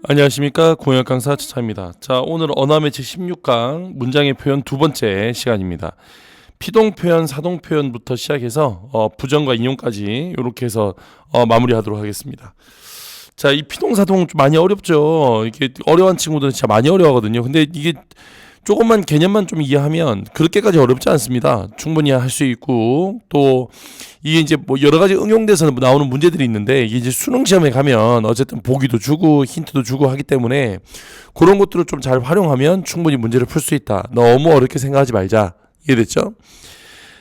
안녕하십니까, 공역 강사 차차입니다. 자, 오늘 언어의 제 16강 문장의 표현 두 번째 시간입니다. 피동 표현, 사동 표현부터 시작해서 부정과 인용까지 이렇게 해서 마무리하도록 하겠습니다. 자, 이 피동, 사동 좀 많이 어렵죠. 이게 어려운 친구들은 진짜 많이 어려워하거든요. 근데 이게 조금만 개념만 좀 이해하면 그렇게까지 어렵지 않습니다. 충분히 할 수 있고, 또 이게 이제 뭐 여러 가지 응용돼서 나오는 문제들이 있는데, 이게 이제 수능 시험에 가면 어쨌든 보기도 주고 힌트도 주고 하기 때문에 그런 것들을 좀 잘 활용하면 충분히 문제를 풀 수 있다. 너무 어렵게 생각하지 말자. 이해됐죠?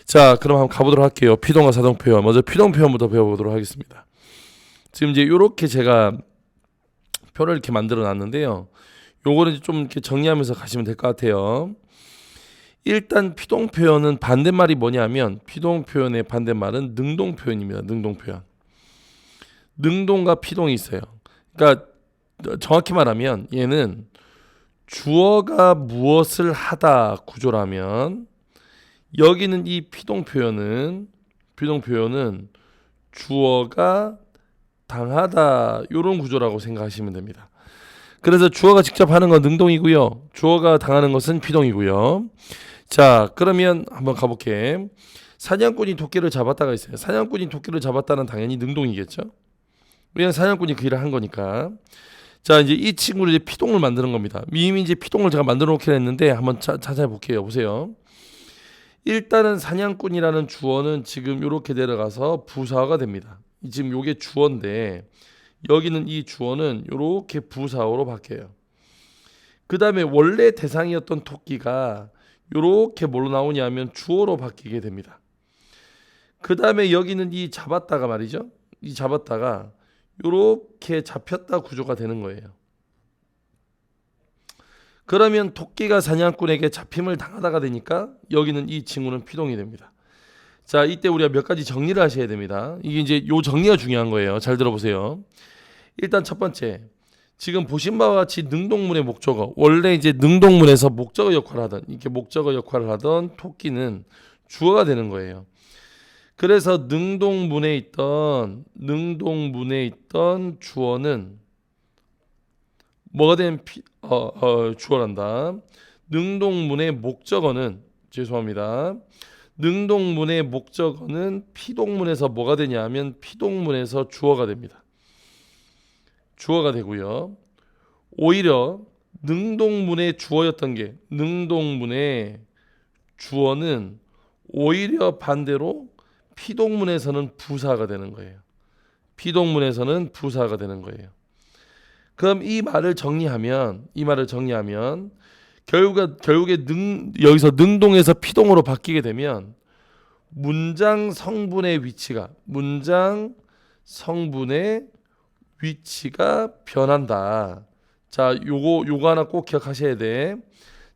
자, 그럼 한번 가보도록 할게요. 피동과 사동 표현. 먼저 피동 표현부터 배워보도록 하겠습니다. 지금 이제 이렇게 제가 표를 이렇게 만들어 놨는데요. 요거를 좀 이렇게 정리하면서 가시면 될 것 같아요. 일단 피동 표현은 반대말이 뭐냐면, 피동 표현의 반대말은 능동 표현입니다. 능동 표현. 능동과 피동이 있어요. 그러니까 정확히 말하면 얘는 주어가 무엇을 하다 구조라면, 여기는 이 피동 표현은 주어가 당하다, 이런 구조라고 생각하시면 됩니다. 그래서 주어가 직접 하는 건 능동이고요. 주어가 당하는 것은 피동이고요. 자, 그러면 한번 가볼게. 사냥꾼이 토끼를 잡았다가 있어요. 사냥꾼이 토끼를 잡았다는 당연히 능동이겠죠. 왜냐하면 사냥꾼이 그 일을 한 거니까. 자, 이제 이 친구를 이제 피동을 만드는 겁니다. 이미 이제 피동을 제가 만들어 놓긴 했는데 한번 찾아볼게요. 보세요. 일단은 사냥꾼이라는 주어는 지금 이렇게 내려가서 부사어가 됩니다. 지금 요게 주어인데, 여기는 이 주어는 이렇게 부사어로 바뀌어요. 그 다음에 원래 대상이었던 토끼가 이렇게 뭘로 나오냐면 주어로 바뀌게 됩니다. 그 다음에 여기는 이 잡았다가 말이죠. 이 잡았다가 이렇게 잡혔다 구조가 되는 거예요. 그러면 토끼가 사냥꾼에게 잡힘을 당하다가 되니까 여기는 이 친구는 피동이 됩니다. 자, 이때 우리가 몇 가지 정리를 하셔야 됩니다. 이게 이제 요 정리가 중요한 거예요. 잘 들어보세요. 일단 첫 번째, 지금 보신 바와 같이 능동문의 목적어, 원래 이제 능동문에서 목적어 역할을 하던 토끼는 주어가 되는 거예요. 그래서 능동문에 있던 주어는 뭐가 된 주어란다. 능동문의 목적어는 능동문의 목적어는 피동문에서 뭐가 되냐면 피동문에서 주어가 됩니다. 주어가 되고요. 오히려 능동문의 주어였던 게, 능동문의 주어는 오히려 반대로 피동문에서는 부사가 되는 거예요. 피동문에서는 부사가 되는 거예요. 그럼 이 말을 정리하면 결국에 여기서 능동에서 피동으로 바뀌게 되면 문장 성분의 위치가 변한다. 자, 요거 하나 꼭 기억하셔야 돼.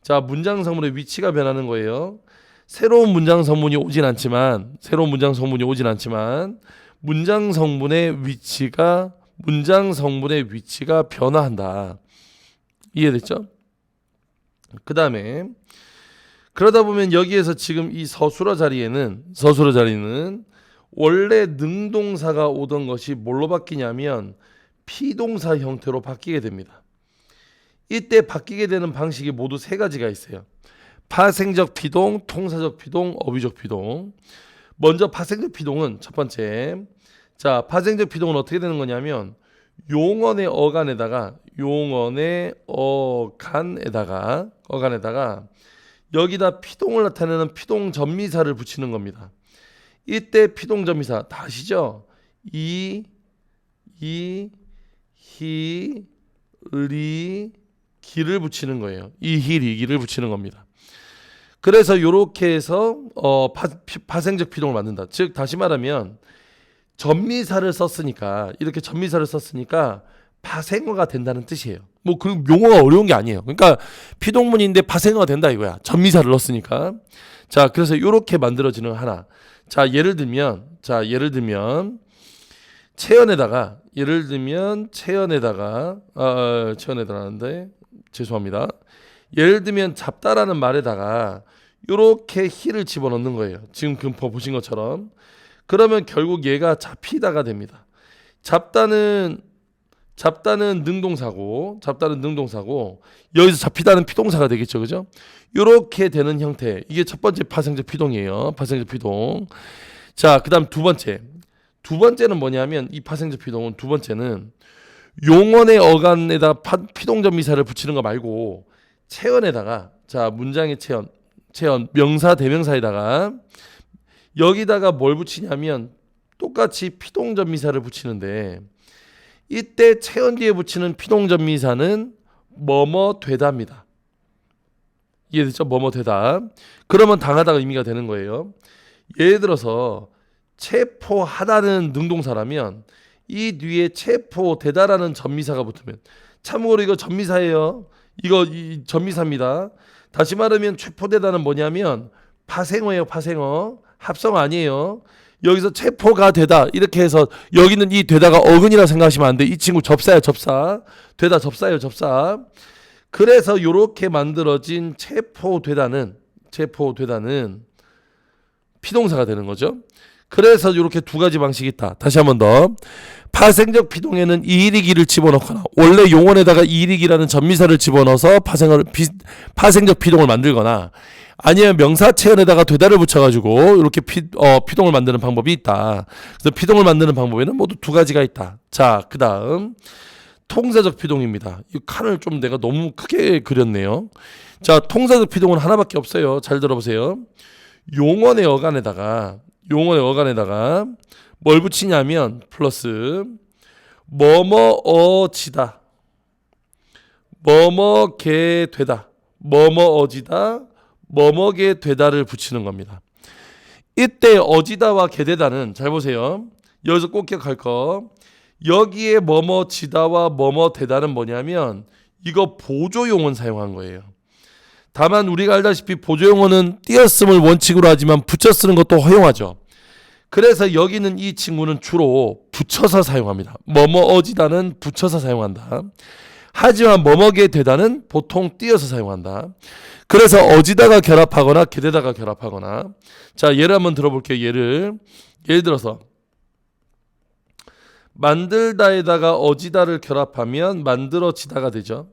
자, 문장 성분의 위치가 변하는 거예요. 새로운 문장 성분이 오진 않지만 문장 성분의 위치가 변화한다. 이해됐죠? 그 다음에 그러다 보면 여기에서 지금 이 서술어 자리는 원래 능동사가 오던 것이 뭘로 바뀌냐면 피동사 형태로 바뀌게 됩니다. 이때 바뀌게 되는 방식이 모두 세 가지가 있어요. 파생적 피동, 통사적 피동, 어휘적 피동. 먼저 파생적 피동은 첫 번째. 자, 파생적 피동은 어떻게 되는 거냐면 용언의 어간에다가 여기다 피동을 나타내는 피동 전미사를 붙이는 겁니다. 이때 피동 전미사 다 아시죠? 이, 히, 리, 기를 붙이는 거예요. 이, 히, 리, 기를 붙이는 겁니다. 그래서 이렇게 해서 파생적 피동을 만든다. 즉 다시 말하면 전미사를 썼으니까 파생어가 된다는 뜻이에요. 뭐 그 용어가 어려운 게 아니에요. 그러니까 피동문인데 파생어가 된다 이거야. 전미사를 넣었으니까. 자, 그래서 이렇게 만들어지는 하나. 자, 예를 들면 체연에다가 하는데 죄송합니다. 예를 들면 잡다라는 말에다가 이렇게 히를 집어넣는 거예요. 지금 보신 것처럼. 그러면 결국 얘가 잡히다가 됩니다. 잡다는 잡다는 능동사고, 잡다는 능동사고, 여기서 잡히다는 피동사가 되겠죠, 그죠? 이렇게 되는 형태. 이게 첫 번째 파생적 피동이에요. 파생적 피동. 자, 그다음 두 번째는 뭐냐면 이 파생적 피동은 두 번째는 용언의 어간에다 피동전미사를 붙이는 거 말고 체언에다가, 자, 문장의 체언 명사 대명사에다가 여기다가 뭘 붙이냐면 똑같이 피동전미사를 붙이는데, 이때 체언 뒤에 붙이는 피동전미사는 뭐뭐 되다입니다. 이해됐죠? 뭐뭐 되다. 그러면 당하다가 의미가 되는 거예요. 예를 들어서 체포하다는 능동사라면 이 뒤에 체포되다라는 전미사가 붙으면, 참고로 이거 전미사예요. 이거 이 전미사입니다. 다시 말하면 체포되다는 뭐냐면 파생어예요. 파생어. 합성어 아니에요. 여기서 체포가 되다 이렇게 해서 여기는 이 되다가 어근이라 생각하시면 안 돼. 이 친구 접사야, 접사. 되다 접사예요, 접사. 그래서 이렇게 만들어진 체포되다는 피동사가 되는 거죠. 그래서 이렇게 두 가지 방식이 있다. 다시 한 번 더. 파생적 피동에는 이일이기를 집어넣거나 원래 용언에다가 이일이기라는 전미사를 집어넣어서 파생적 피동을 만들거나, 아니면 명사 체언에다가 되다를 붙여가지고 이렇게 피동을 만드는 방법이 있다. 그래서 피동을 만드는 방법에는 모두 두 가지가 있다. 자, 그 다음 통사적 피동입니다. 이 칸을 좀 내가 너무 크게 그렸네요. 자, 통사적 피동은 하나밖에 없어요. 잘 들어보세요. 용언의 어간에다가 뭘 붙이냐면 플러스 뭐뭐어지다, 뭐뭐게 되다, 뭐뭐어지다, 뭐뭐게 되다를 붙이는 겁니다. 이때 어지다와 게되다는, 잘 보세요. 여기서 꼭 기억할 거, 여기에 뭐뭐지다와 뭐뭐되다는 뭐냐면 이거 보조용언 사용한 거예요. 다만 우리가 알다시피 보조용언은 띄었음을 원칙으로 하지만 붙여 쓰는 것도 허용하죠. 그래서 여기는 이 친구는 주로 붙여서 사용합니다. 뭐뭐어지다는 붙여서 사용한다. 하지만 뭐뭐게 되다는 보통 띄어서 사용한다. 그래서 어지다가 결합하거나 게되다가 결합하거나. 자, 예를 한번 들어볼게요. 예를 들어서 만들다에다가 어지다를 결합하면 만들어지다가 되죠.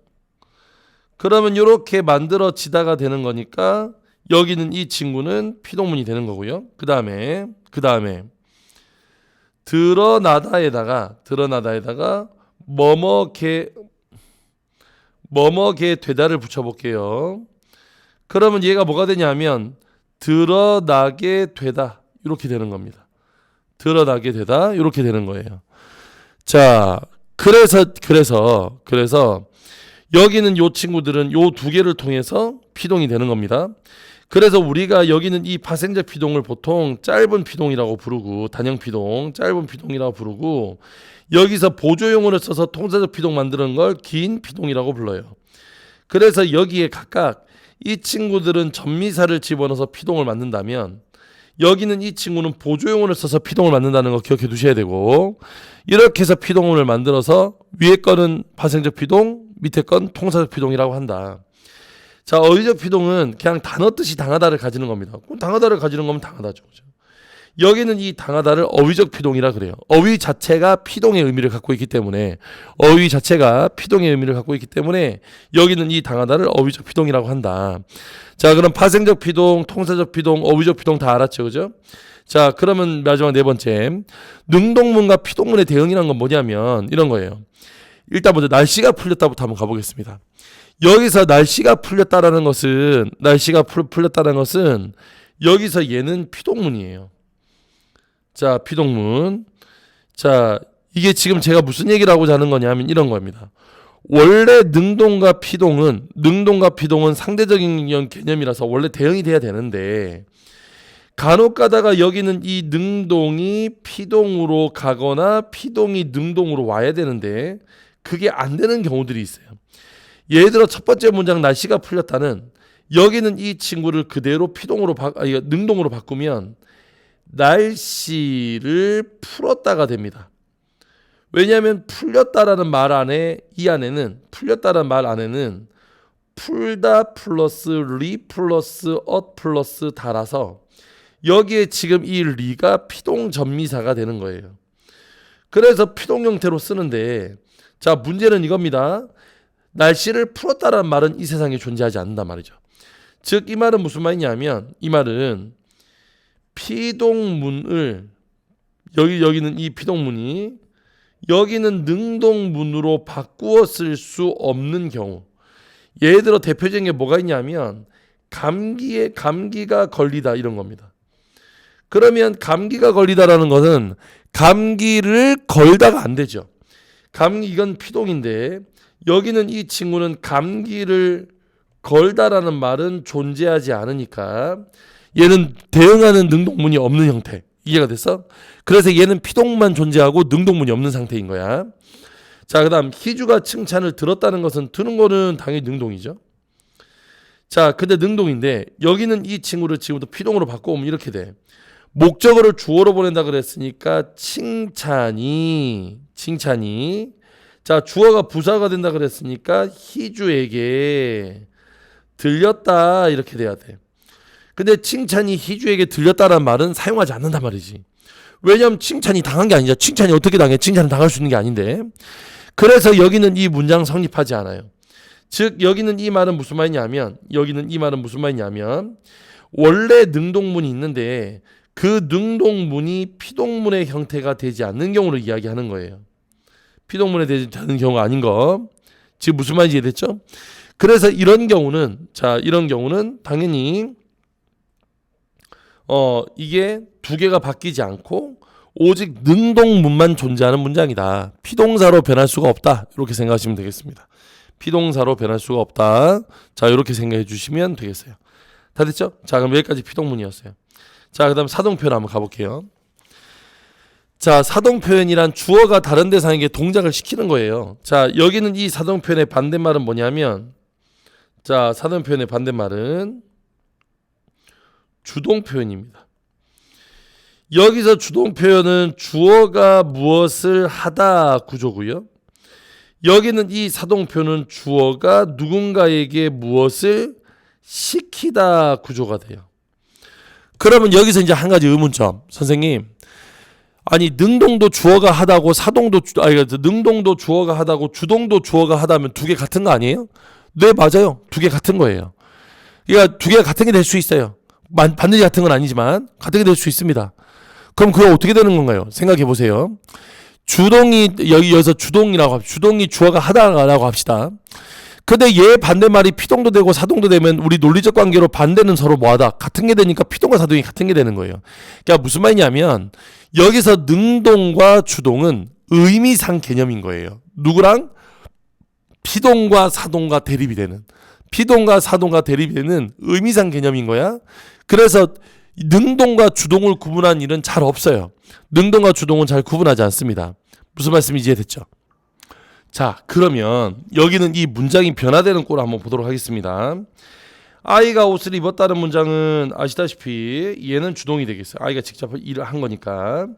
그러면 이렇게 만들어지다가 되는 거니까 여기는 이 친구는 피동문이 되는 거고요. 그 다음에 드러나다에다가 뭐뭐게 되다를 붙여볼게요. 그러면 얘가 뭐가 되냐면 드러나게 되다 이렇게 되는 겁니다. 드러나게 되다 이렇게 되는 거예요. 자, 그래서 여기는 요 친구들은 요 두 개를 통해서 피동이 되는 겁니다. 그래서 우리가 여기는 이 파생적 피동을 보통 짧은 피동이라고 부르고, 단형 피동, 짧은 피동이라고 부르고, 여기서 보조용어를 써서 통사적 피동 만드는 걸 긴 피동이라고 불러요. 그래서 여기에 각각 이 친구들은 전미사를 집어넣어서 피동을 만든다면, 여기는 이 친구는 보조용어를 써서 피동을 만든다는 거 기억해 두셔야 되고, 이렇게 해서 피동을 만들어서 위에 거는 파생적 피동, 밑에 건 통사적 피동이라고 한다. 자, 어휘적 피동은 그냥 단어 뜻이 당하다를 가지는 겁니다. 당하다를 가지는 거면 당하다죠. 그렇죠? 여기는 이 당하다를 어휘적 피동이라 그래요. 어휘 자체가 피동의 의미를 갖고 있기 때문에, 여기는 이 당하다를 어휘적 피동이라고 한다. 자, 그럼 파생적 피동, 통사적 피동, 어휘적 피동 다 알았죠, 그죠? 자, 그러면 마지막 네 번째, 능동문과 피동문의 대응이라는 건 뭐냐면 이런 거예요. 일단 먼저 날씨가 풀렸다부터 한번 가보겠습니다. 여기서 날씨가 풀렸다는 것은 여기서 얘는 피동문이에요. 자, 피동문. 자, 이게 지금 제가 무슨 얘기를 하고자 하는 거냐면 이런 겁니다. 원래 능동과 피동은 상대적인 개념이라서 원래 대응이 돼야 되는데, 간혹 가다가 여기는 이 능동이 피동으로 가거나 피동이 능동으로 와야 되는데 그게 안 되는 경우들이 있어요. 예를 들어 첫 번째 문장 날씨가 풀렸다는, 여기는 이 친구를 그대로 능동으로 바꾸면 날씨를 풀었다가 됩니다. 왜냐하면 풀렸다라는 말 안에는 풀다 플러스 리 플러스 엇 플러스 다라서 여기에 지금 이 리가 피동 전미사가 되는 거예요. 그래서 피동 형태로 쓰는데, 자, 문제는 이겁니다. 날씨를 풀었다라는 말은 이 세상에 존재하지 않는단 말이죠. 즉 이 말은 무슨 말이냐면 이 말은 피동문을 여기는 이 피동문이 여기는 능동문으로 바꾸어 쓸 수 없는 경우, 예를 들어 대표적인 게 뭐가 있냐면 감기가 걸리다 이런 겁니다. 그러면 감기가 걸리다라는 것은 감기를 걸다가 안 되죠. 이건 피동인데 여기는 이 친구는 감기를 걸다라는 말은 존재하지 않으니까 얘는 대응하는 능동문이 없는 형태. 이해가 됐어? 그래서 얘는 피동만 존재하고 능동문이 없는 상태인 거야. 자, 그 다음 희주가 칭찬을 들었다는 것은 들은 거는 당연히 능동이죠. 자, 근데 능동인데 여기는 이 친구를 지금부터 피동으로 바꿔오면 이렇게 돼. 목적어를 주어로 보낸다 그랬으니까 칭찬이 자, 주어가 부사가 된다 그랬으니까 희주에게 들렸다 이렇게 돼야 돼. 근데 칭찬이 희주에게 들렸다라는 말은 사용하지 않는단 말이지. 왜냐하면 칭찬이 당한 게 아니죠. 칭찬이 어떻게 당해? 칭찬은 당할 수 있는 게 아닌데. 그래서 여기는 이 문장 성립하지 않아요. 즉 여기는 이 말은 무슨 말이냐면 원래 능동문이 있는데 그 능동문이 피동문의 형태가 되지 않는 경우를 이야기하는 거예요. 피동문에 되지 않는 경우가 아닌 거. 지금 무슨 말인지 이해됐죠? 그래서 이런 경우는 당연히 이게 두 개가 바뀌지 않고 오직 능동문만 존재하는 문장이다. 피동사로 변할 수가 없다. 이렇게 생각하시면 되겠습니다. 피동사로 변할 수가 없다. 자, 이렇게 생각해 주시면 되겠어요. 다 됐죠? 자, 그럼 여기까지 피동문이었어요. 자, 그 다음 사동표현 한번 가볼게요. 자, 사동표현이란 주어가 다른 대상에게 동작을 시키는 거예요. 자, 여기는 이 사동표현의 반대말은 뭐냐면, 자, 사동표현의 반대말은 주동표현입니다. 여기서 주동표현은 주어가 무엇을 하다 구조고요. 여기는 이 사동표현은 주어가 누군가에게 무엇을 시키다 구조가 돼요. 그러면 여기서 이제 한 가지 의문점. 선생님, 아니 능동도 주어가 하다고 능동도 주어가 하다고 주동도 주어가 하다면 두 개 같은 거 아니에요? 네, 맞아요. 두 개 같은 거예요. 그러니까 두 개가 같은 게 될 수 있어요. 반드시 같은 건 아니지만 같은 게 될 수 있습니다. 그럼 그거 어떻게 되는 건가요? 생각해 보세요. 여기서 주동이라고 합시다. 주동이 주어가 하다라고 합시다. 근데 얘 반대말이 피동도 되고 사동도 되면 우리 논리적 관계로 반대는 서로 뭐하다? 같은 게 되니까 피동과 사동이 같은 게 되는 거예요. 그러니까 무슨 말이냐면 여기서 능동과 주동은 의미상 개념인 거예요. 누구랑? 피동과 사동과 대립이 되는 의미상 개념인 거야. 그래서 능동과 주동을 구분한 일은 잘 없어요. 능동과 주동은 잘 구분하지 않습니다. 무슨 말씀인지 이해됐죠? 자, 그러면 여기는 이 문장이 변화되는 꼴을 한번 보도록 하겠습니다. 아이가 옷을 입었다는 문장은 아시다시피 얘는 주동이 되겠어요. 아이가 직접 일을 한 거니까.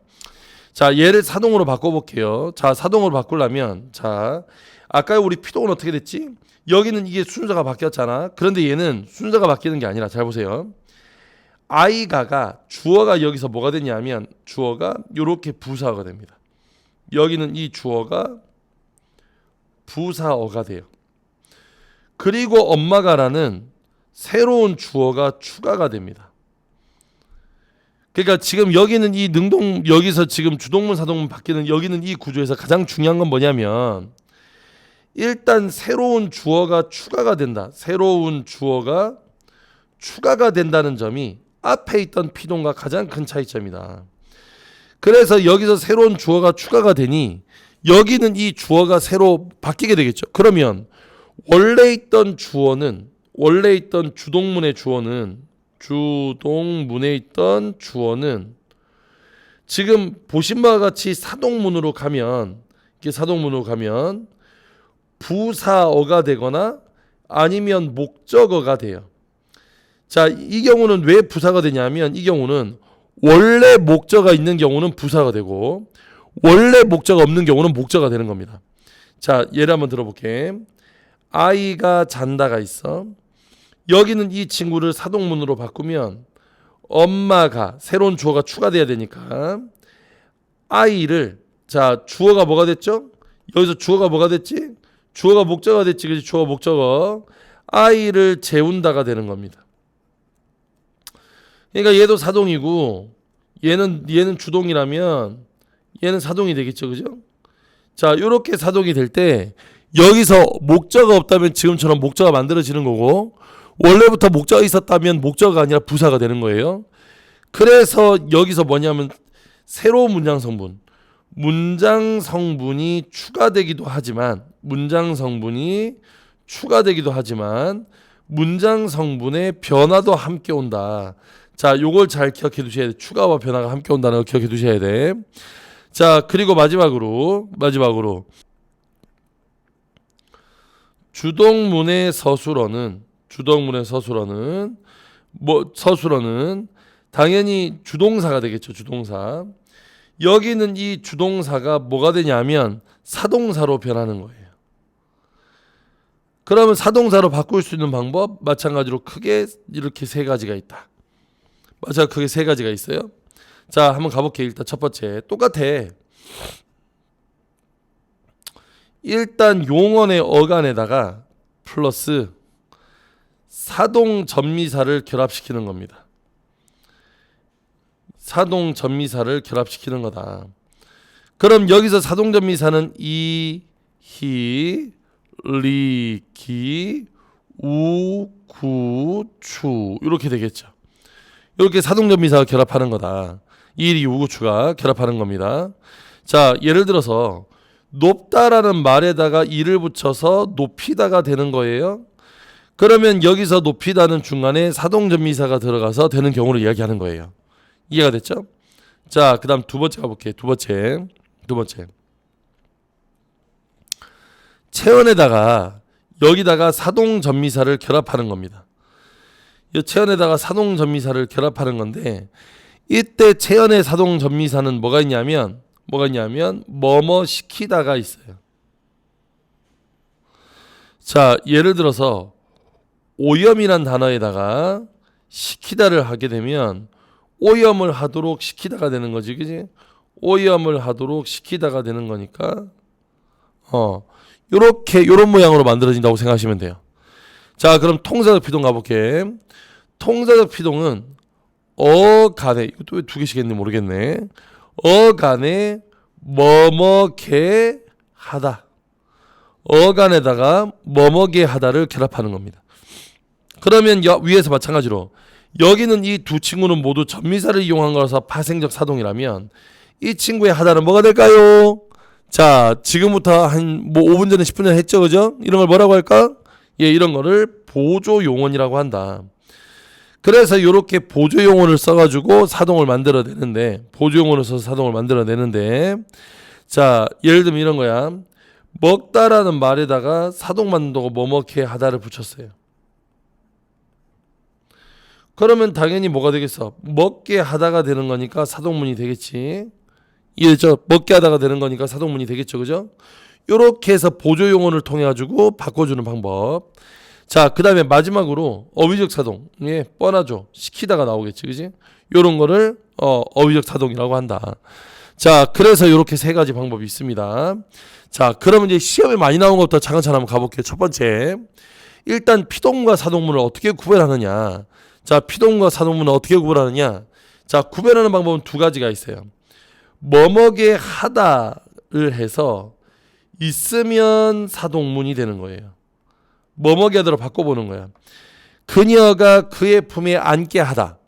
자, 얘를 사동으로 바꿔볼게요. 자, 사동으로 바꾸려면, 자, 아까 우리 피동은 어떻게 됐지? 여기는 이게 순서가 바뀌었잖아. 그런데 얘는 순서가 바뀌는 게 아니라, 잘 보세요. 아이가가 주어가 여기서 뭐가 되냐면 주어가 이렇게 부사어가 됩니다. 여기는 이 주어가 부사어가 돼요. 그리고 엄마가라는 새로운 주어가 추가가 됩니다. 그러니까 지금 여기는 이 여기서 지금 주동문 사동문 바뀌는 여기는 이 구조에서 가장 중요한 건 뭐냐면 일단 새로운 주어가 추가가 된다. 새로운 주어가 추가가 된다는 점이 앞에 있던 피동과 가장 큰 차이점이다. 그래서 여기서 새로운 주어가 추가가 되니 여기는 이 주어가 새로 바뀌게 되겠죠. 그러면 원래 있던 주동문에 있던 주어는 지금 보신 바와 같이 사동문으로 가면 부사어가 되거나 아니면 목적어가 돼요. 자, 이 경우는 왜 부사가 되냐면 이 경우는 원래 목적어가 있는 경우는 부사가 되고 원래 목적어가 없는 경우는 목적어가 되는 겁니다. 자, 예를 한번 들어볼게. 아이가 잔다가 있어. 여기는 이 친구를 사동문으로 바꾸면 엄마가 새로운 주어가 추가돼야 되니까 아이를, 자, 주어가 뭐가 됐죠? 여기서 주어가 뭐가 됐지? 주어가 목적어가 됐지. 그지? 주어 목적어. 아이를 재운다가 되는 겁니다. 그러니까 얘도 사동이고 얘는 주동이라면 얘는 사동이 되겠죠. 그죠? 자, 요렇게 사동이 될 때 여기서 목적어가 없다면 지금처럼 목적어가 만들어지는 거고, 원래부터 목적어가 있었다면 목적어가 아니라 부사가 되는 거예요. 그래서 여기서 뭐냐면 새로운 문장 성분, 문장 성분이 추가되기도 하지만 문장 성분의 변화도 함께 온다. 자, 요걸 잘 기억해 두셔야 돼. 추가와 변화가 함께 온다는 거 기억해 두셔야 돼. 자, 그리고 마지막으로 주동문의 서술어는 서술어는 당연히 주동사가 되겠죠. 주동사. 여기는 이 주동사가 뭐가 되냐면 사동사로 변하는 거예요. 그러면 사동사로 바꿀 수 있는 방법 마찬가지로 크게 이렇게 세 가지가 있다. 크게 세 가지가 있어요. 자, 한번 가볼게요. 일단 첫 번째 똑같아. 일단 용언의 어간에다가 플러스 사동 전미사를 결합시키는 겁니다. 사동 전미사를 결합시키는 거다. 그럼 여기서 사동 전미사는 이, 히, 리, 기, 우, 구, 추 이렇게 되겠죠. 이렇게 사동 전미사가 결합하는 거다. 이, 리, 우, 구, 추가 결합하는 겁니다. 자, 예를 들어서 높다라는 말에다가 이를 붙여서 높이다가 되는 거예요. 그러면 여기서 높이다는 중간에 사동전미사가 들어가서 되는 경우를 이야기하는 거예요. 이해가 됐죠? 자, 그 다음 두 번째 가볼게요. 두 번째 체언에다가 여기다가 사동전미사를 결합하는 겁니다. 이 체언에다가 사동전미사를 결합하는 건데, 이때 체언의 사동전미사는 뭐가 있냐면 뭐뭐 시키다가 있어요. 자, 예를 들어서 오염이란 단어에다가 시키다를 하게 되면 오염을 하도록 시키다가 되는 거지. 그지? 오염을 하도록 시키다가 되는 거니까 요런 모양으로 만들어진다고 생각하시면 돼요. 자, 그럼 통사적 피동 가볼게. 통사적 피동은 어간에, 이것도 왜 두 개씩 했는지 모르겠네. 어간에 뭐뭐게 하다. 어간에다가 뭐뭐게 하다를 결합하는 겁니다. 그러면 위에서 마찬가지로 여기는 이 두 친구는 모두 전미사를 이용한 거라서 파생적 사동이라면 이 친구의 하다는 뭐가 될까요? 자, 지금부터 한 5분 전에 10분 전에 했죠. 그죠? 이런 걸 뭐라고 할까? 예, 이런 거를 보조용언이라고 한다. 그래서 이렇게 보조용언을 써가지고 사동을 만들어내는데, 보조용언을 써서 사동을 만들어내는데, 자, 예를 들면 이런 거야. 먹다라는 말에다가 사동 만든다고 뭐뭐게 하다를 붙였어요. 그러면 당연히 뭐가 되겠어? 먹게 하다가 되는 거니까 사동문이 되겠지. 이해됐죠? 먹게 하다가 되는 거니까 사동문이 되겠죠. 그죠? 요렇게 해서 보조용언을 통해 가지고 바꿔주는 방법. 자, 그 다음에 마지막으로 어휘적 사동. 예, 뻔하죠. 시키다가 나오겠지. 그지? 요런 거를 어휘적 사동이라고 한다. 자, 그래서 요렇게 세 가지 방법이 있습니다. 자, 그러면 이제 시험에 많이 나온 것부터 차근차근 한번 가볼게요. 첫 번째, 일단 피동과 사동문을 어떻게 구별하느냐. 자, 피동과 사동문을 어떻게 구별하느냐. 자, 구별하는 방법은 두 가지가 있어요. 뭐뭐게 하다를 해서 있으면 사동문이 되는 거예요. 뭐뭐게 하다로 바꿔보는 거야. 그녀가 그의 품에 안게 하다.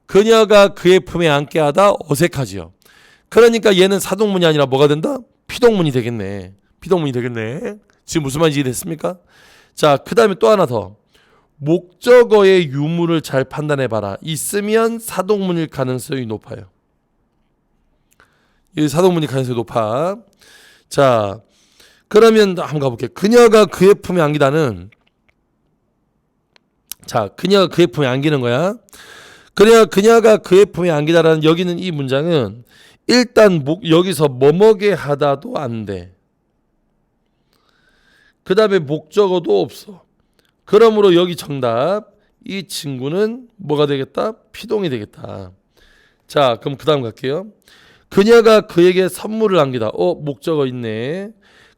그녀가 그의 품에 안게 하다 어색하지요. 그러니까 얘는 사동문이 아니라 뭐가 된다? 피동문이 되겠네. 피동문이 되겠네. 지금 무슨 말인지 이해됐습니까? 자, 그 다음에 또 하나 더. 목적어의 유무를 잘 판단해봐라. 있으면 사동문일 가능성이 높아요. 이 사동문일 가능성이 높아. 자, 그러면 한번 가볼게요. 그녀가 그의 품에 안기다는, 자, 그녀가 그의 품에 안기는 거야. 그녀가 그의 품에 안기다라는 여기는 이 문장은 일단 여기서 뭐뭐게 하다도 안 돼. 그 다음에 목적어도 없어. 그러므로 여기 정답, 이 친구는 뭐가 되겠다? 피동이 되겠다. 자, 그럼 그 다음 갈게요. 그녀가 그에게 선물을 안기다. 목적어 있네.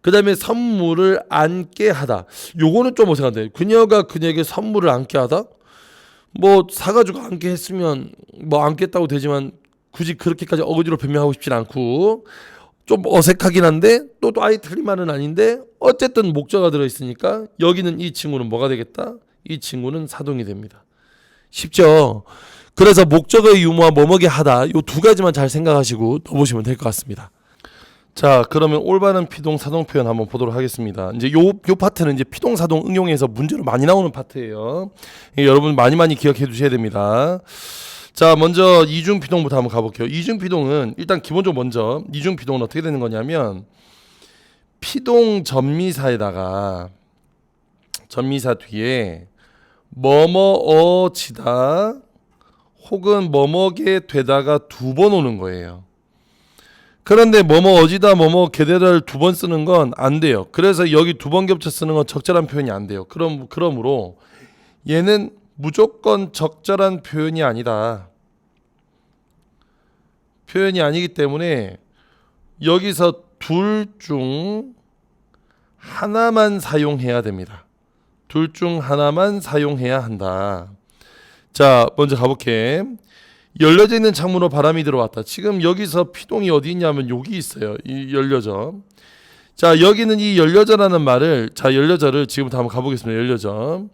그 다음에 선물을 안게 하다. 요거는 좀 어색한데, 그녀가 그녀에게 선물을 안게 하다? 뭐 사가지고 안게 했으면 뭐 안겠다고 되지만 굳이 그렇게까지 어거지로 변명하고 싶진 않고 좀 어색하긴 한데 또 아예 틀린 말은 아닌데 어쨌든 목적어가 들어있으니까 여기는 이 친구는 뭐가 되겠다? 이 친구는 사동이 됩니다. 쉽죠? 그래서 목적어의 유무와 뭐뭐게 하다, 요 두 가지만 잘 생각하시고 넣어보시면 될 것 같습니다. 자, 그러면 올바른 피동 사동 표현 한번 보도록 하겠습니다. 이제 요 파트는 이제 피동 사동 응용에서 문제로 많이 나오는 파트예요. 여러분 많이 기억해 두셔야 됩니다. 자, 먼저 이중 피동부터 한번 가볼게요. 이중 피동은 일단 기본적으로 먼저 이중 피동은 어떻게 되는 거냐면 피동 전미사에다가 전미사 뒤에 뭐뭐어지다 혹은 뭐뭐게 되다가 두 번 오는 거예요. 그런데 뭐뭐어지다 뭐뭐게되다를 두 번 쓰는 건 안 돼요. 그래서 여기 두 번 겹쳐 쓰는 건 적절한 표현이 안 돼요. 그러므로 얘는 무조건 적절한 표현이 아니다. 표현이 아니기 때문에 여기서 둘 중 하나만 사용해야 됩니다. 둘 중 하나만 사용해야 한다. 자, 먼저 가볼게. 열려져 있는 창문으로 바람이 들어왔다. 지금 여기서 피동이 어디 있냐면 여기 있어요. 이 열려져. 자, 여기는 이 열려져라는 말을, 자, 열려져를 지금부터 한번 가보겠습니다. 열려져.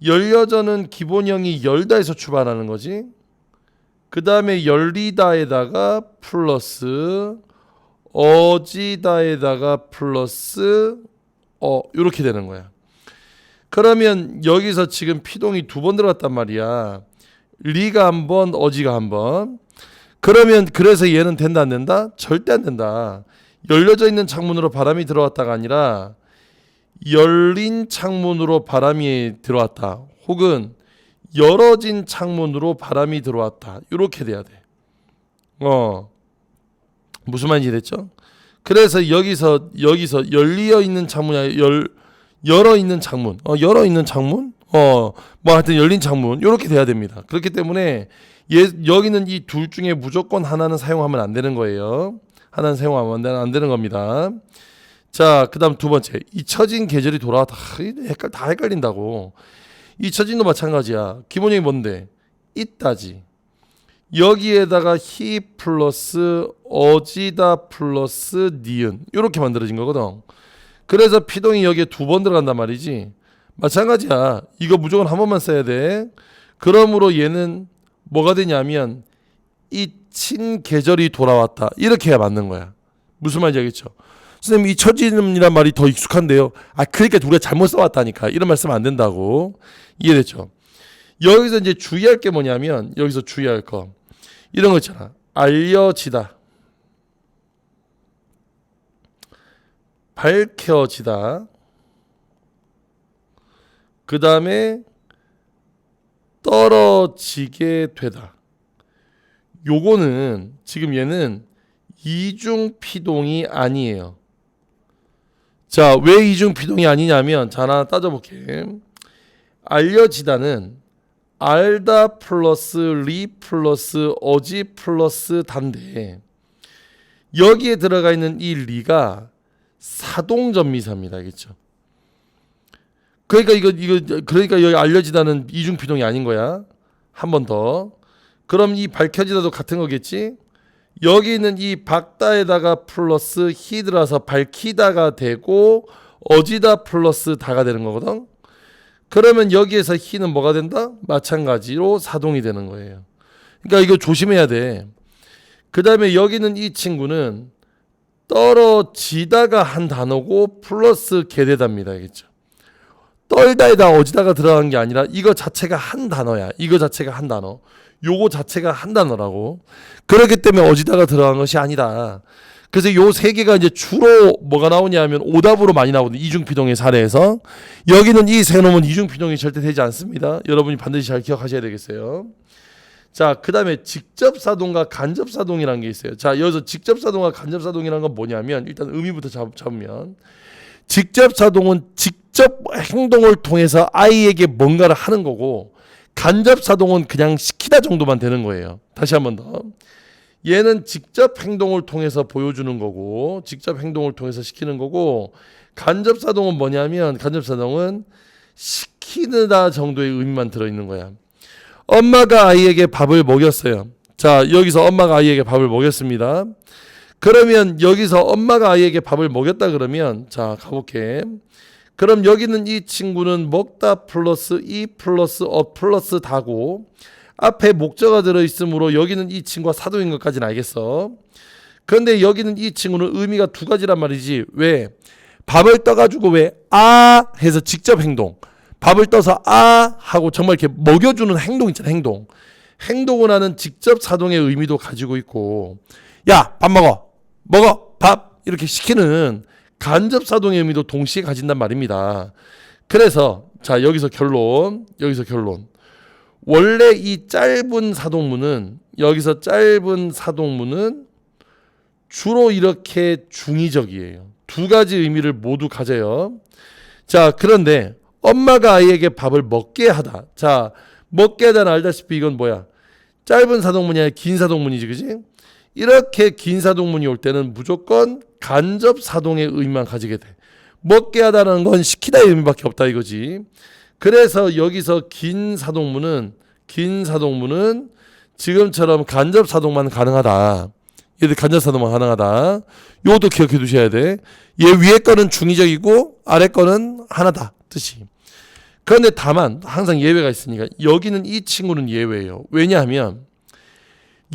열려져는 기본형이 열다에서 출발하는 거지. 그 다음에 열리다에다가 플러스 어지다에다가 플러스 이렇게 되는 거야. 그러면 여기서 지금 피동이 두 번 들어갔단 말이야. 리가 한 번, 어지가 한 번. 그러면 그래서 얘는 된다 안 된다? 절대 안 된다. 열려져 있는 창문으로 바람이 들어왔다가 아니라 열린 창문으로 바람이 들어왔다. 혹은 열어진 창문으로 바람이 들어왔다. 이렇게 돼야 돼. 무슨 말인지 됐죠? 그래서 여기서 열려 있는 창문이 열어 있는 창문. 열어 있는 창문? 뭐 하여튼 열린 창문 이렇게 돼야 됩니다. 그렇기 때문에 여기는 이 둘 중에 무조건 하나는 사용하면 안 되는 거예요. 하나는 사용하면 안 되는 겁니다. 자, 그 다음 두 번째, 잊혀진 계절이 돌아왔다. 다 헷갈린다고. 잊혀진도 마찬가지야. 기본형이 뭔데? 있다지. 여기에다가 히 플러스 어지다 플러스 니은 이렇게 만들어진 거거든. 그래서 피동이 여기에 두 번 들어간단 말이지. 마찬가지야. 이거 무조건 한 번만 써야 돼. 그러므로 얘는 뭐가 되냐면 잊힌 계절이 돌아왔다. 이렇게 해야 맞는 거야. 무슨 말인지 알겠죠? 선생님, 잊혀짐이란 말이 더 익숙한데요. 그러니까 우리가 잘못 써왔다니까. 이런 말 쓰면 안 된다고. 이해됐죠? 여기서 이제 주의할 게 뭐냐면 여기서 주의할 거 이런 거 있잖아. 알려지다, 밝혀지다, 그 다음에 떨어지게 되다. 요거는 지금 얘는 이중 피동이 아니에요. 자, 왜 이중 피동이 아니냐면, 자, 하나 따져볼게. 알려지다는 알다 플러스 리 플러스 어지 플러스 단데, 여기에 들어가 있는 이 리가 사동전미사입니다. 알겠죠? 그러니까 여기 알려지다는 이중 피동이 아닌 거야. 한 번 더. 그럼 이 밝혀지다도 같은 거겠지? 여기 있는 이 밝다에다가 플러스 히 들어서 밝히다가 되고 어지다 플러스 다가 되는 거거든. 그러면 여기에서 히는 뭐가 된다? 마찬가지로 사동이 되는 거예요. 그러니까 이거 조심해야 돼. 그 다음에 여기는 이 친구는 떨어지다가 한 단어고 플러스 게되답니다. 알겠죠? 떨다에다 어지다가 들어간 게 아니라 이거 자체가 한 단어야. 이거 자체가 한 단어. 요거 자체가 한 단어라고. 그렇기 때문에 어지다가 들어간 것이 아니다. 그래서 요 세 개가 이제 주로 뭐가 나오냐면 오답으로 많이 나오거든요. 이중피동의 사례에서. 여기는 이 세 놈은 이중피동이 절대 되지 않습니다. 여러분이 반드시 잘 기억하셔야 되겠어요. 자, 그 다음에 직접사동과 간접사동이라는 게 있어요. 자, 여기서 직접사동과 간접사동이라는 건 뭐냐면 일단 의미부터 잡으면 직접사동은 직접 행동을 통해서 아이에게 뭔가를 하는 거고 간접사동은 그냥 시키다 정도만 되는 거예요. 다시 한 번 더. 얘는 직접 행동을 통해서 보여주는 거고, 직접 행동을 통해서 시키는 거고, 간접사동은 뭐냐면, 간접사동은 시키다 정도의 의미만 들어있는 거야. 엄마가 아이에게 밥을 먹였어요. 자, 여기서 엄마가 아이에게 밥을 먹였습니다. 그러면 여기서 엄마가 아이에게 밥을 먹였다 그러면, 자, 가볼게. 그럼 여기는 이 친구는 먹다 플러스 이 플러스 플러스 다고, 앞에 목적어가 들어있으므로 여기는 이 친구가 사동인 것까지는 알겠어. 그런데 여기는 이 친구는 의미가 두 가지란 말이지. 왜? 밥을 떠가지고 왜 해서 직접 행동, 밥을 떠서 하고 정말 이렇게 먹여주는 행동 있잖아. 행동을 하는 직접 사동의 의미도 가지고 있고, 야, 밥 먹어 밥 이렇게 시키는 간접 사동의 의미도 동시에 가진단 말입니다. 그래서 자, 여기서 결론. 원래 이 짧은 사동문은, 여기서 짧은 사동문은 주로 이렇게 중의적이에요. 두 가지 의미를 모두 가져요. 자, 그런데 엄마가 아이에게 밥을 먹게 하다. 자, 먹게 하다는 알다시피 이건 뭐야? 짧은 사동문이 아니라 긴 사동문이지, 그지? 이렇게 긴 사동문이 올 때는 무조건 간접 사동의 의미만 가지게 돼. 먹게 하다는 건 시키다의 의미밖에 없다 이거지. 그래서 여기서 긴 사동문은 지금처럼 간접 사동만 가능하다. 얘들 간접 사동만 가능하다. 요것도 기억해 두셔야 돼. 얘 위에 거는 중의적이고 아래 거는 하나다 뜻이. 그런데 다만 항상 예외가 있으니까 여기는 이 친구는 예외예요. 왜냐하면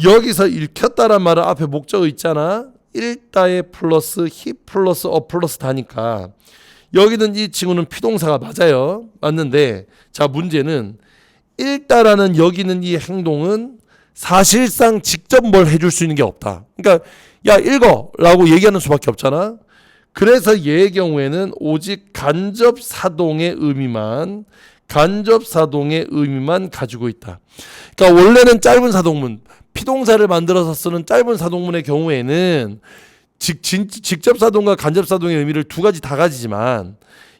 여기서 읽혔다란 말은 앞에 목적어 있잖아. 읽다에 플러스 히 플러스 플러스 다니까 여기는 이 친구는 피동사가 맞아요. 맞는데 자, 문제는 읽다라는 여기는 이 행동은 사실상 직접 뭘 해줄 수 있는 게 없다. 그러니까 야, 읽어 라고 얘기하는 수밖에 없잖아. 그래서 얘의 경우에는 오직 간접 사동의 의미만 가지고 있다. 그러니까 원래는 짧은 사동문, 피동사를 만들어서 쓰는 짧은 사동문의 경우에는 직접 사동과 간접 사동의 의미를 두 가지 다 가지지만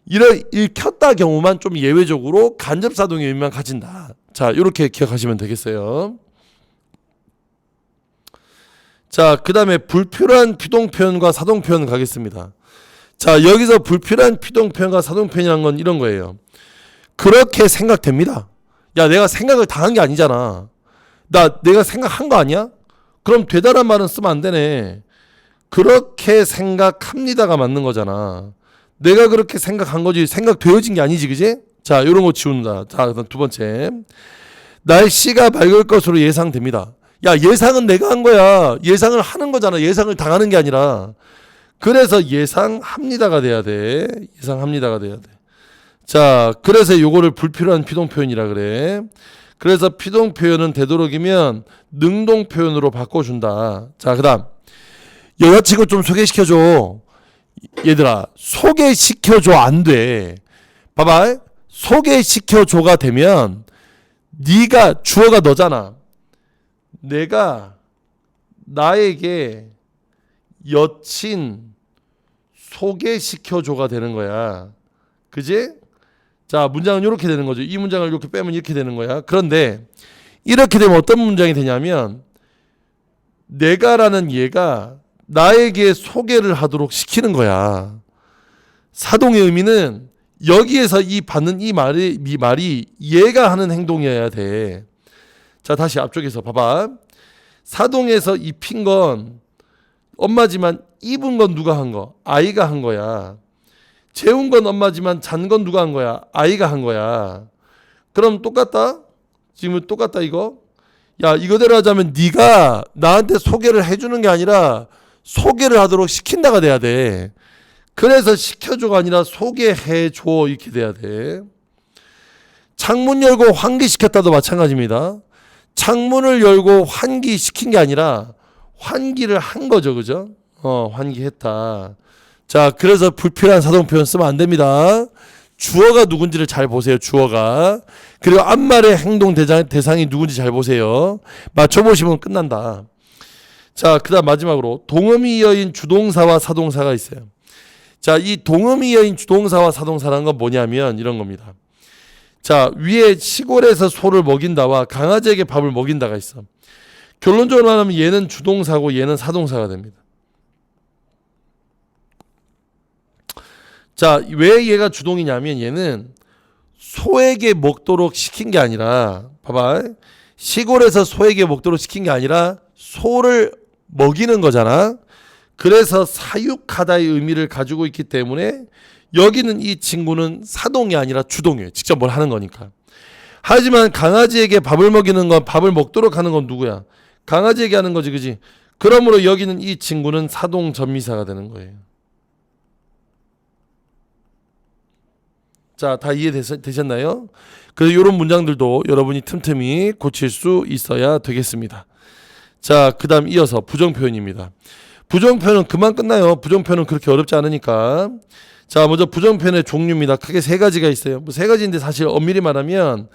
이런 읽혔다 경우만 좀 예외적으로 간접 사동의 의미만 가진다. 자, 이렇게 기억하시면 되겠어요. 자, 그 다음에 불필요한 피동 표현과 사동 표현 가겠습니다. 자, 여기서 불필요한 피동 표현과 사동 표현이란 건 이런 거예요. 그렇게 생각됩니다. 야, 내가 생각을 다 한 게 아니잖아. 내가 생각한 거 아니야? 그럼 되다란 말은 쓰면 안 되네. 그렇게 생각합니다가 맞는 거잖아. 내가 그렇게 생각한 거지 생각되어진 게 아니지, 그지? 자, 이런 거 지운다. 자, 두 번째. 날씨가 맑을 것으로 예상됩니다. 야, 예상은 내가 한 거야. 예상을 하는 거잖아. 예상을 당하는 게 아니라. 그래서 예상합니다가 돼야 돼. 예상합니다가 돼야 돼. 자, 그래서 요거를 불필요한 피동 표현이라 그래. 그래서 피동 표현은 되도록이면 능동 표현으로 바꿔준다. 자, 그 다음 여자친구 좀 소개시켜줘. 얘들아, 소개시켜줘 안 돼. 봐봐, 소개시켜줘가 되면 네가 주어가 너잖아. 내가 나에게 여친 소개시켜줘가 되는 거야. 그지? 자, 문장은 이렇게 되는 거죠. 이 문장을 이렇게 빼면 이렇게 되는 거야. 그런데 이렇게 되면 어떤 문장이 되냐면 내가라는 얘가 나에게 소개를 하도록 시키는 거야. 사동의 의미는 여기에서 이 받는 이 말이 얘가 하는 행동이어야 돼. 자, 다시 앞쪽에서 봐봐. 사동에서 입힌 건 엄마지만 입은 건 누가 한 거? 아이가 한 거야. 재운 건 엄마지만 잔 건 누가 한 거야? 아이가 한 거야. 그럼 똑같다? 지금 똑같다 이거? 야, 이거대로 하자면 네가 나한테 소개를 해주는 게 아니라 소개를 하도록 시킨다가 돼야 돼. 그래서 시켜줘가 아니라 소개해줘 이렇게 돼야 돼. 창문 열고 환기시켰다도 마찬가지입니다. 창문을 열고 환기시킨 게 아니라 환기를 한 거죠. 그죠? 환기했다. 자, 그래서 불필요한 사동 표현 쓰면 안 됩니다. 주어가 누군지를 잘 보세요. 주어가. 그리고 앞말의 행동 대상이 누군지 잘 보세요. 맞춰보시면 끝난다. 자, 그 다음 마지막으로 동음이 이어인 주동사와 사동사가 있어요. 자, 이 동음이 이어인 주동사와 사동사라는 건 뭐냐면 이런 겁니다. 자, 위에 시골에서 소를 먹인다와 강아지에게 밥을 먹인다가 있어. 결론적으로 말하면 얘는 주동사고 얘는 사동사가 됩니다. 자, 왜 얘가 주동이냐면 얘는 소에게 먹도록 시킨 게 아니라, 봐봐, 시골에서 소에게 먹도록 시킨 게 아니라 소를 먹이는 거잖아. 그래서 사육하다의 의미를 가지고 있기 때문에 여기는 이 친구는 사동이 아니라 주동이에요. 직접 뭘 하는 거니까. 하지만 강아지에게 밥을 먹이는 건, 밥을 먹도록 하는 건 누구야? 강아지에게 하는 거지, 그지? 그러므로 여기는 이 친구는 사동 전미사가 되는 거예요. 자, 다 이해되셨나요? 그래서 이런 문장들도 여러분이 틈틈이 고칠 수 있어야 되겠습니다. 자, 그 다음 이어서 부정표현입니다. 부정표현은 그만 끝나요. 부정표현은 그렇게 어렵지 않으니까. 자, 먼저 부정표현의 종류입니다. 크게 세 가지가 있어요. 뭐 세 가지인데 사실 엄밀히 말하면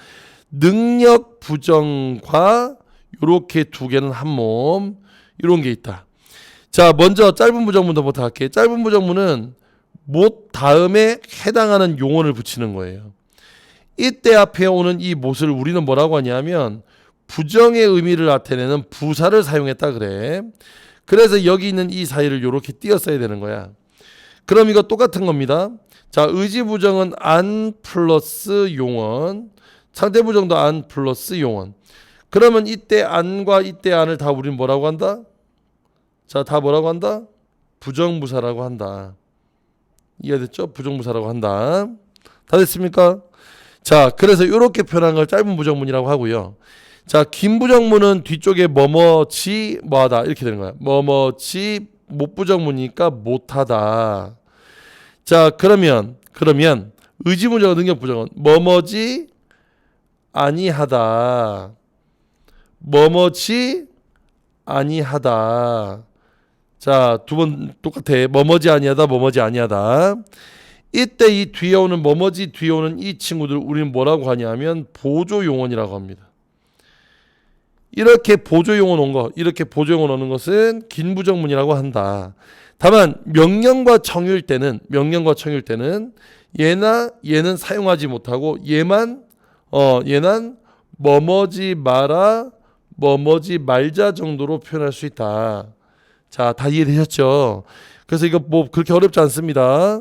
능력 부정과 요렇게 두 개는 한 몸, 이런 게 있다. 자, 먼저 짧은 부정문부터 할게요. 짧은 부정문은 못 다음에 해당하는 용언을 붙이는 거예요. 이때 앞에 오는 이 못을 우리는 뭐라고 하냐면 부정의 의미를 나타내는 부사를 사용했다 그래. 그래서 여기 있는 이 사이를 이렇게 띄어 써야 되는 거야. 그럼 이거 똑같은 겁니다. 자, 의지부정은 안 플러스 용언, 상대부정도 안 플러스 용언. 그러면 이때 안과 이때 안을 다 우리는 뭐라고 한다? 자, 다 뭐라고 한다? 부정부사라고 한다. 이해됐죠? 부정부사라고 한다. 다 됐습니까? 자, 그래서 이렇게 표현한 걸 짧은 부정문이라고 하고요. 자, 긴 부정문은 뒤쪽에 뭐뭐지 뭐하다 이렇게 되는 거야. 뭐뭐지 못 부정문이니까 못하다. 자, 그러면 의지문제와 능력부정은 뭐뭐지 아니하다. 뭐뭐지 아니하다. 자, 두 번 똑같아. 뭐뭐지 아니하다, 뭐뭐지 아니하다. 이때 이 뒤에 오는 뭐뭐지 뒤에 오는 이 친구들 우리는 뭐라고 하냐면 보조용언이라고 합니다. 이렇게 보조용언 온 거, 이렇게 보조용언 오는 것은 긴 부정문이라고 한다. 다만 명령과 청유일 때는 얘는 사용하지 못하고 얘는 뭐뭐지 마라, 뭐뭐지 말자 정도로 표현할 수 있다. 자, 다 이해되셨죠? 그래서 이거 뭐 그렇게 어렵지 않습니다.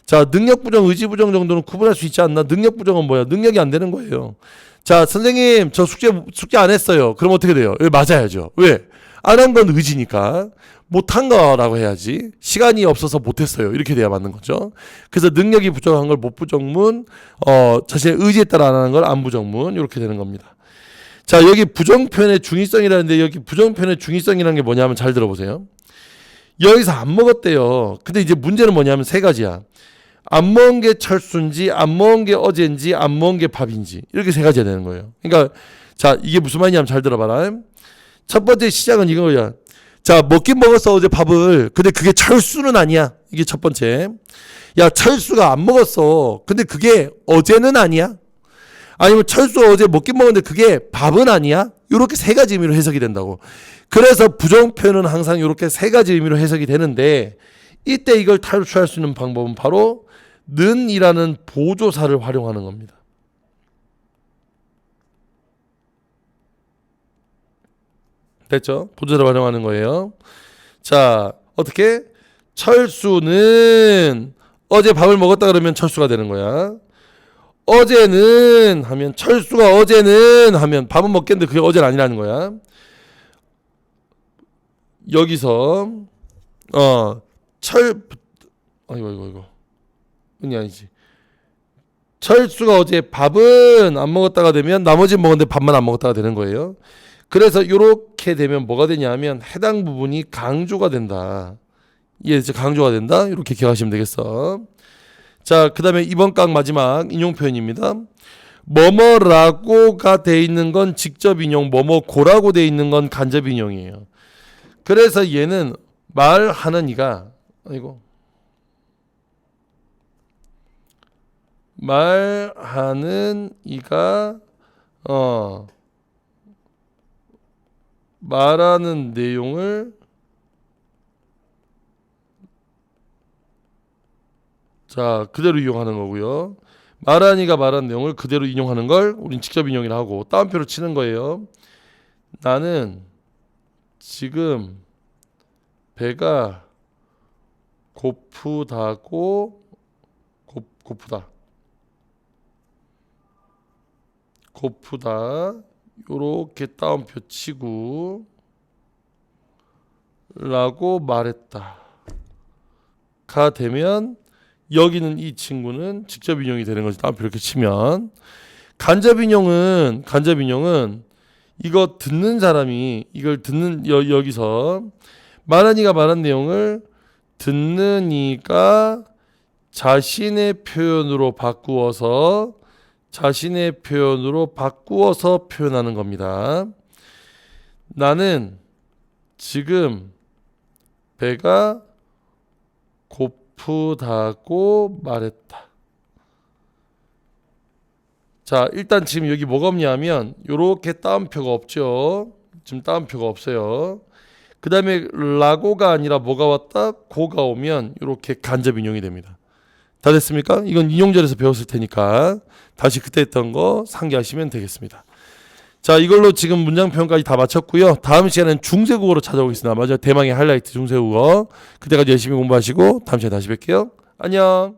자, 능력부정, 의지부정 정도는 구분할 수 있지 않나? 능력부정은 뭐야? 능력이 안 되는 거예요. 자, 선생님 저 숙제 안 했어요. 그럼 어떻게 돼요? 맞아야죠. 왜? 안 한 건 의지니까. 못한 거라고 해야지. 시간이 없어서 못했어요. 이렇게 돼야 맞는 거죠. 그래서 능력이 부정한 걸 못부정문, 자신의 의지에 따라 안 하는 걸 안부정문, 이렇게 되는 겁니다. 자, 여기 부정표현의 중의성이라는데 여기 부정표현의 중의성이라는 게 뭐냐면 잘 들어보세요. 여기서 안 먹었대요. 근데 이제 문제는 뭐냐면 세 가지야. 안 먹은 게 철수인지, 안 먹은 게 어제인지, 안 먹은 게 밥인지, 이렇게 세 가지가 되는 거예요. 그러니까 자, 이게 무슨 말이냐면 잘 들어봐라. 첫 번째 시작은 이거야. 자, 먹긴 먹었어 어제 밥을. 근데 그게 철수는 아니야. 이게 첫 번째. 야, 철수가 안 먹었어. 근데 그게 어제는 아니야. 아니면 철수 어제 먹긴 먹었는데 그게 밥은 아니야. 이렇게 세 가지 의미로 해석이 된다고. 그래서 부정표현은 항상 이렇게 세 가지 의미로 해석이 되는데 이때 이걸 탈출할 수 있는 방법은 바로 는이라는 보조사를 활용하는 겁니다. 됐죠? 보조사를 활용하는 거예요. 자, 어떻게? 철수는 어제 밥을 먹었다 그러면 철수가 되는 거야. 어제는 하면 철수가 어제는 하면 밥은 먹겠는데 그게 어제는 아니라는 거야. 여기서 이거 은이 아니지. 철수가 어제 밥은 안 먹었다가 되면 나머지는 먹었는데 밥만 안 먹었다가 되는 거예요. 그래서 이렇게 되면 뭐가 되냐면 해당 부분이 강조가 된다. 이제 강조가 된다. 이렇게 기억하시면 되겠어. 자, 그 다음에 이번 강 마지막 인용 표현입니다. 뭐뭐라고가 돼 있는 건 직접 인용, 뭐뭐고라고 돼 있는 건 간접 인용이에요. 그래서 얘는 말하는 이가 말하는 이가 말하는 내용을 자, 그대로 이용하는 거고요. 말하는 이가 말한 내용을 그대로 인용하는 걸 우린 직접 인용이라 하고 따옴표로 치는 거예요. 나는 지금 배가 고프다고 고프다 요렇게 따옴표 치고 라고 말했다 가 되면 여기는 이 친구는 직접 인용이 되는 거지. 따옴표 이렇게 치면 간접 인용은 이거 듣는 사람이 이걸 듣는 여기서 말한 이가 말한 내용을 듣는 이가 자신의 표현으로 바꾸어서 표현하는 겁니다. 나는 지금 배가 고프다고 말했다. 자, 일단 지금 여기 뭐가 없냐면 요렇게 따옴표가 없죠. 지금 따옴표가 없어요. 그 다음에 라고가 아니라 뭐가 왔다? 고가 오면 이렇게 간접 인용이 됩니다. 다 됐습니까? 이건 인용절에서 배웠을 테니까 다시 그때 했던 거 상기하시면 되겠습니다. 자, 이걸로 지금 문장 표현까지 다 마쳤고요. 다음 시간에는 중세국어로 찾아오겠습니다. 맞아요. 대망의 하이라이트 중세국어. 그때까지 열심히 공부하시고 다음 시간에 다시 뵐게요. 안녕.